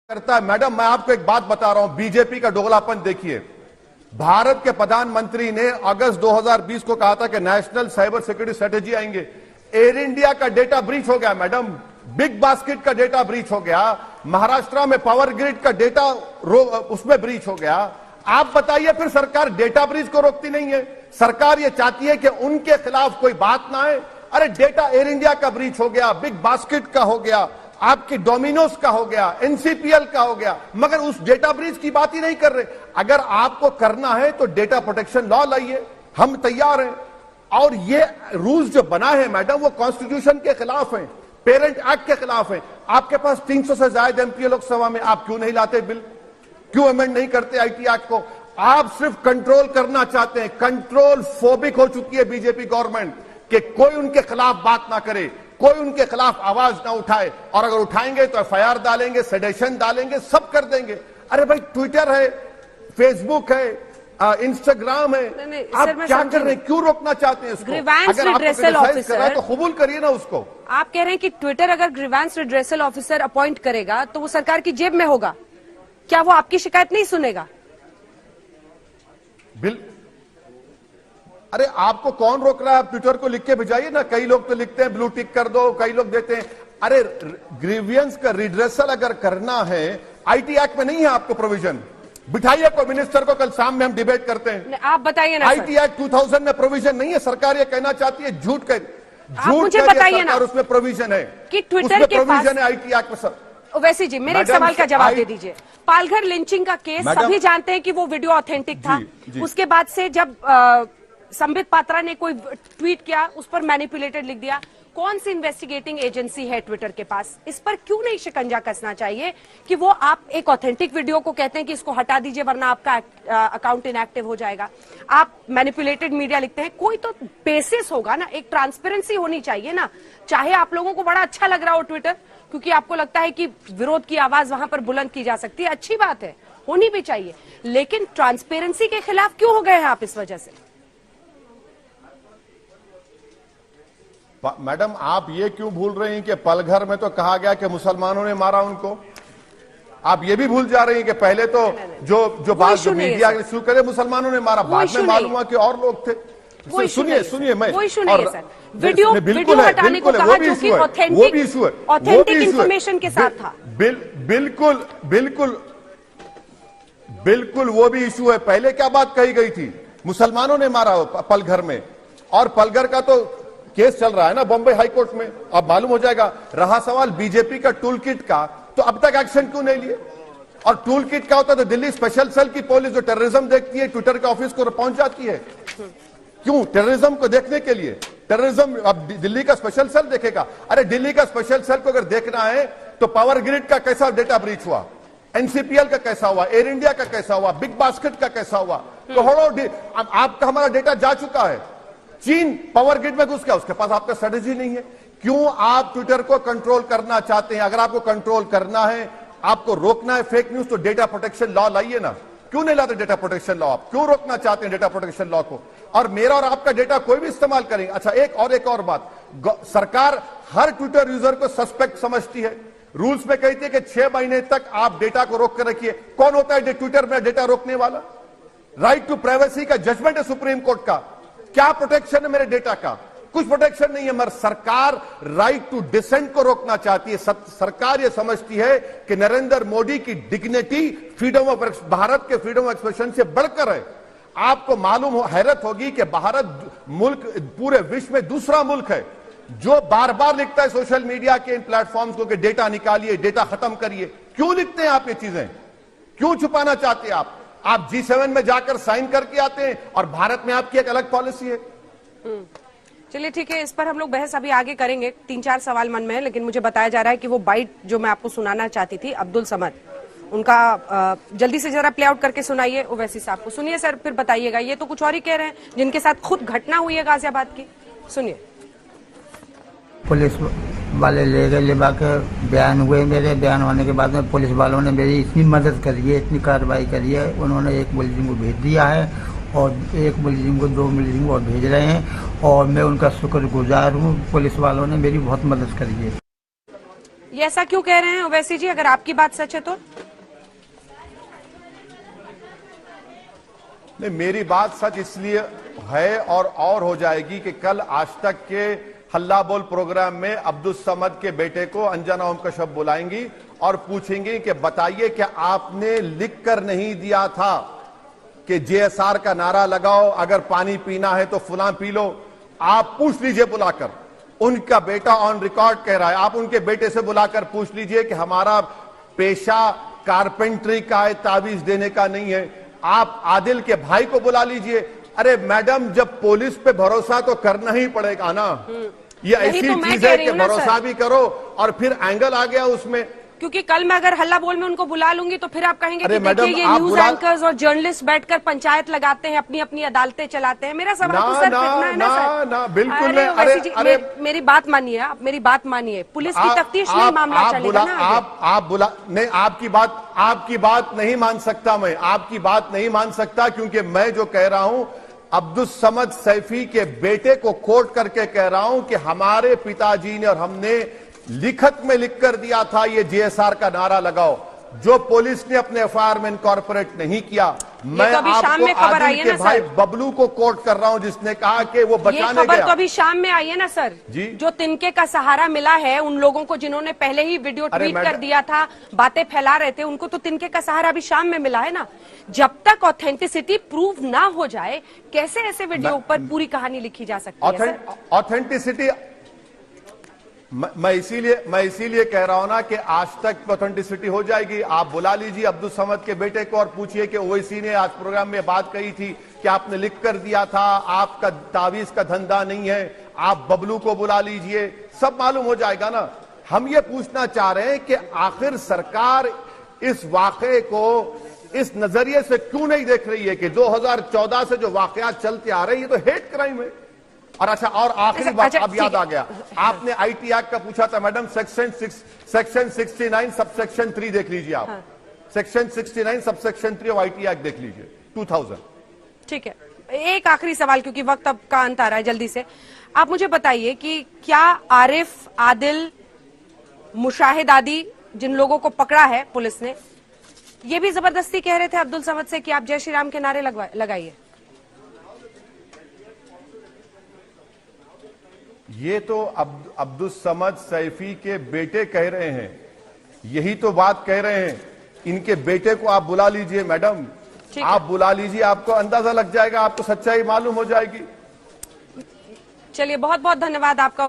करता है। मैडम, मैं आपको एक बात बता रहा हूं, बीजेपी का दोगलापन देखिए। भारत के प्रधानमंत्री ने अगस्त 2020 को कहा था कि नेशनल साइबर सिक्योरिटी स्ट्रेटेजी आएंगे। एयर इंडिया का डेटा ब्रीच हो गया मैडम, बिग बास्केट का डेटा ब्रीच हो गया, महाराष्ट्र में पावर ग्रिड का डेटा उसमें ब्रीच हो गया। आप बताइए फिर सरकार डेटा ब्रीच को रोकती नहीं है? सरकार ये चाहती है कि उनके खिलाफ कोई बात ना आए। अरे डेटा एयर इंडिया का ब्रीच हो गया, बिग बास्केट का हो गया, आपकी डोमिनोज का हो गया, एनसीपीएल का हो गया, मगर उस डेटा ब्रीच की बात ही नहीं कर रहे। अगर आपको करना है तो डेटा प्रोटेक्शन लॉ लाइए, हम तैयार हैं। और ये रूल्स जो बना है मैडम, वो कॉन्स्टिट्यूशन के खिलाफ है, पेरेंट एक्ट के खिलाफ है। आपके पास 300 से ज्यादा एमपी लोकसभा में, आप क्यों नहीं लाते बिल? क्यों अमेंड नहीं करते आईटी एक्ट को? आप सिर्फ कंट्रोल करना चाहते हैं। कंट्रोल फोबिक हो चुकी है बीजेपी गवर्नमेंट कि कोई उनके खिलाफ बात ना करे, कोई उनके खिलाफ आवाज ना उठाए, और अगर उठाएंगे तो एफआईआर डालेंगे, सेडेशन डालेंगे, सब कर देंगे। अरे भाई, ट्विटर है, फेसबुक है, इंस्टाग्राम है, आप क्या कर रहे हैं? क्यों रोकना चाहते हैं इसको? अगर आप क्रिटिसाइज कर रहे हैं तो कबूल करिए ना उसको। आप कह रहे हैं कि ट्विटर अगर ग्रीवेंस रिड्रेसल ऑफिसर अपॉइंट करेगा तो वो सरकार की जेब में होगा, क्या वो आपकी शिकायत नहीं सुनेगा? अरे आपको कौन रोक रहा है? आप ट्विटर को लिख के भिजाइए ना। कई लोग तो लिखते हैं ब्लू टिक कर दो, कई लोग देते हैं। अरे ग्रीवियंस का रिड्रेसल अगर करना है, आईटी एक्ट में नहीं है आपको प्रोविजन? बिठाइए कोई मिनिस्टर को, कल शाम में हम डिबेट करते हैं। आप बताइए ना। आईटी एक्ट 2000 में प्रोविजन नहीं है। सरकार ये कहना चाहती है, झूठ मुझे बताइए ना, उसमें प्रोविजन है कि ट्विटर के प्रोविजन है आईटी एक्ट में। सर वैसे जी, मेरे एक सवाल का जवाब दे दीजिए। पालघर लिंचिंग का केस सभी जानते हैं कि वो वीडियो ऑथेंटिक था। उसके बाद से जब संबित पात्रा ने कोई ट्वीट किया, उस पर मैनिपुलेटेड लिख दिया। कौन सी इन्वेस्टिगेटिंग एजेंसी है ट्विटर के पास? इस पर क्यों नहीं शिकंजा कसना चाहिए कि वो आप एक ऑथेंटिक वीडियो को कहते हैं कि इसको हटा दीजिए वरना आपका अकाउंट इनएक्टिव हो जाएगा, आप मैनिपुलेटेड मीडिया लिखते हैं। कोई तो बेसिस होगा ना, एक ट्रांसपेरेंसी होनी चाहिए ना। चाहे आप लोगों को बड़ा अच्छा लग रहा हो ट्विटर, क्योंकि आपको लगता है कि विरोध की आवाज वहां पर बुलंद की जा सकती है, अच्छी बात है, होनी भी चाहिए, लेकिन ट्रांसपेरेंसी के खिलाफ क्यों हो गए हैं आप इस वजह से? मैडम, आप ये क्यों भूल रही हैं कि पलघर में तो कहा गया कि मुसलमानों ने मारा उनको? आप ये भी भूल जा रही हैं कि पहले तो जो बात जो मीडिया शुरू करे, मुसलमानों ने मारा, बाद में मालूम हुआ कि और लोग थे। सुनिए मैं, वो इशू नहीं है सर। वीडियो हटाने को कहा, जो कि ऑथेंटिक इंफॉर्मेशन के साथ था। बिल्कुल वो भी इशू है। पहले क्या बात कही गई थी? मुसलमानों ने मारा पलघर में, और पलघर का तो केस चल रहा है ना बॉम्बे हाई कोर्ट में, अब मालूम हो जाएगा। रहा सवाल बीजेपी का टूल किट का, तो अब तक एक्शन क्यों नहीं लिए? और टूल किट क्या होता है? तो दिल्ली स्पेशल सेल की पुलिस जो टेररिज्म देखती है, ट्विटर के ऑफिस को पहुंच जाती है। क्यों? टेररिज्म को देखने के लिए। टेररिज्म अब दिल्ली का स्पेशल सेल देखेगा। अरे दिल्ली का स्पेशल सेल को अगर देखना है तो पावर ग्रिड का कैसा डेटा ब्रीच हुआ, एनसीपीएल का कैसा हुआ, एयर इंडिया का कैसा हुआ, बिग बास्केट का कैसा हुआ, करोड़ों आपका हमारा डेटा जा चुका है। चीन पावर ग्रिड में घुस गया, उसके पास आपका स्ट्रेटेजी नहीं है। क्यों आप ट्विटर को कंट्रोल करना चाहते हैं? अगर आपको कंट्रोल करना है, आपको रोकना है फेक न्यूज, तो डेटा प्रोटेक्शन लॉ लाइए ना। क्यों नहीं लाते डेटा प्रोटेक्शन लॉ? आप क्यों रोकना चाहते हैं डेटा प्रोटेक्शन लॉ को? और मेरा और आपका डेटा कोई भी इस्तेमाल करेंगे। अच्छा, एक और बात, सरकार हर ट्विटर यूजर को सस्पेक्ट समझती है। रूल्स में कहती है कि 6 महीने तक आप डेटा को रोक कर रखिए। कौन होता है ट्विटर में डेटा रोकने वाला? राइट टू प्राइवेसी का जजमेंट है सुप्रीम कोर्ट का। क्या प्रोटेक्शन है मेरे डेटा का? कुछ प्रोटेक्शन नहीं है। मगर सरकार राइट टू डिसेंट को रोकना चाहती है। सरकार यह समझती है कि नरेंद्र मोदी की डिग्निटी फ्रीडम ऑफ भारत के फ्रीडम ऑफ एक्सप्रेशन से बढ़कर है। आपको मालूम हो, हैरत होगी कि भारत मुल्क पूरे विश्व में दूसरा मुल्क है जो बार बार लिखता है सोशल मीडिया के इन प्लेटफॉर्म्स को कि डेटा निकालिए, डेटा खत्म करिए। क्यों लिखते हैं आप ये चीजें? क्यों छुपाना चाहते हैं आप G7 में जाकर साइन करके आते हैं और भारत में आपकी एक अलग पॉलिसी है। चलिए ठीक है, इस पर हम लोग बहस अभी आगे करेंगे। 3-4 सवाल मन में है, लेकिन मुझे बताया जा रहा है कि वो बाइट जो मैं आपको सुनाना चाहती थी, अब्दुल समद, उनका जल्दी से जरा प्ले आउट करके सुनाइए ओवैसी साहब को। सुनिए सर, फिर बताइएगा। ये तो कुछ और ही कह रहे हैं, जिनके साथ खुद घटना हुई है गाजियाबाद की। सुनिए। पुलिस वाले ले गए, ले कर बयान हुए। मेरे बयान होने के बाद में पुलिस वालों ने मेरी इतनी मदद करी है, इतनी कार्रवाई करी है। उन्होंने एक मुलजिम को भेज दिया है और एक मुलजिम को, 2 मुलजिम और भेज रहे हैं, और मैं उनका शुक्रगुजार हूँ। पुलिस वालों ने मेरी बहुत मदद करी है। ये ऐसा क्यों कह रहे हैं ओवैसी जी, अगर आपकी बात सच है तो? नहीं, मेरी बात सच इसलिए है और हो जाएगी कि कल आज तक के हल्ला बोल प्रोग्राम में अब्दुल समद के बेटे को अंजना ओम कश्यप बुलाएंगी और पूछेंगी कि बताइए क्या आपने लिख कर नहीं दिया था कि जेएसआर का नारा लगाओ, अगर पानी पीना है तो फुला पी लो। आप पूछ लीजिए बुलाकर, उनका बेटा ऑन रिकॉर्ड कह रहा है, आप उनके बेटे से बुलाकर पूछ लीजिए कि हमारा पेशा कारपेंट्री का है, तावीज देने का नहीं है। आप आदिल के भाई को बुला लीजिए। अरे मैडम, जब पुलिस पे भरोसा तो करना ही पड़ेगा ना। ये ऐसी चीज है कि भरोसा भी करो और फिर एंगल आ गया उसमें। क्योंकि कल मैं अगर हल्ला बोल में उनको बुला लूंगी तो फिर आप कहेंगे कि देखिए ये न्यूज एंकर्स और जर्नलिस्ट बैठकर पंचायत लगाते हैं, अपनी अपनी अदालतें चलाते हैं। मेरा सवाल तो सिर्फ इतना है ना सर। बिल्कुल अरे मेरी बात मानिए, आप मेरी बात मानिए। पुलिस की तफ्तीश में मामला चलेगा ना। आप बुला नहीं, आपकी बात नहीं मान सकता मैं, आपकी बात नहीं मान सकता, क्योंकि मैं जो कह रहा हूं अब्दुल समद सैफी के बेटे को कोट करके कह रहा हूं कि हमारे पिताजी ने और हमने लिखत में लिखकर दिया था ये जेएसआर का नारा लगाओ, जो पुलिस ने अपने एफआईआर में इनकॉर्पोरेट नहीं किया। मैं आपको आदिल के भाई बबलू को कोट कर रहा हूं जिसने कहा कि वो बचाने गया। तो अभी शाम में आई है ना सर जी, जो तिनके का सहारा मिला है उन लोगों को जिन्होंने पहले ही वीडियो ट्वीट कर दिया था, बातें फैला रहे थे, उनको तो तिनके का सहारा अभी शाम में मिला है ना। जब तक ऑथेंटिसिटी प्रूव ना हो जाए कैसे ऐसे वीडियो पर पूरी कहानी लिखी जा सकती है? ऑथेंटिसिटी मैं इसीलिए कह रहा हूं ना कि आज तक ऑथेंटिसिटी हो जाएगी। आप बुला लीजिए अब्दुल समद के बेटे को और पूछिए कि ओवैसी ने आज प्रोग्राम में बात कही थी कि आपने लिख कर दिया था, आपका तावीज का धंधा नहीं है। आप बबलू को बुला लीजिए, सब मालूम हो जाएगा ना। हम ये पूछना चाह रहे हैं कि आखिर सरकार इस वाकये को इस नजरिए से क्यों नहीं देख रही है कि 2014 से जो वाकयात चलते आ रहे हैं ये तो हेट क्राइम है। और अच्छा, और आखिरी बात अब याद आ गया, आपने आईटी एक्ट का पूछा था मैडम, सेक्शन 69 सबसेक्शन 3 देख लीजिए आप। Section 69 subsection 3 of IT act देख लीजिए 2000। ठीक है, एक आखिरी सवाल क्योंकि वक्त अब का अंत आ रहा है, जल्दी से आप मुझे बताइए कि क्या आरिफ, आदिल, मुशाहिद आदि जिन लोगों को पकड़ा है पुलिस ने, ये भी जबरदस्ती कह रहे थे अब्दुल समद से कि आप जय श्री राम के नारे लगाइए? ये तो अब्दुल समद सैफी के बेटे कह रहे हैं, यही तो बात कह रहे हैं। इनके बेटे को आप बुला लीजिए मैडम, आप बुला लीजिए, आपको अंदाजा लग जाएगा, आपको सच्चाई मालूम हो जाएगी। चलिए, बहुत बहुत धन्यवाद आपका।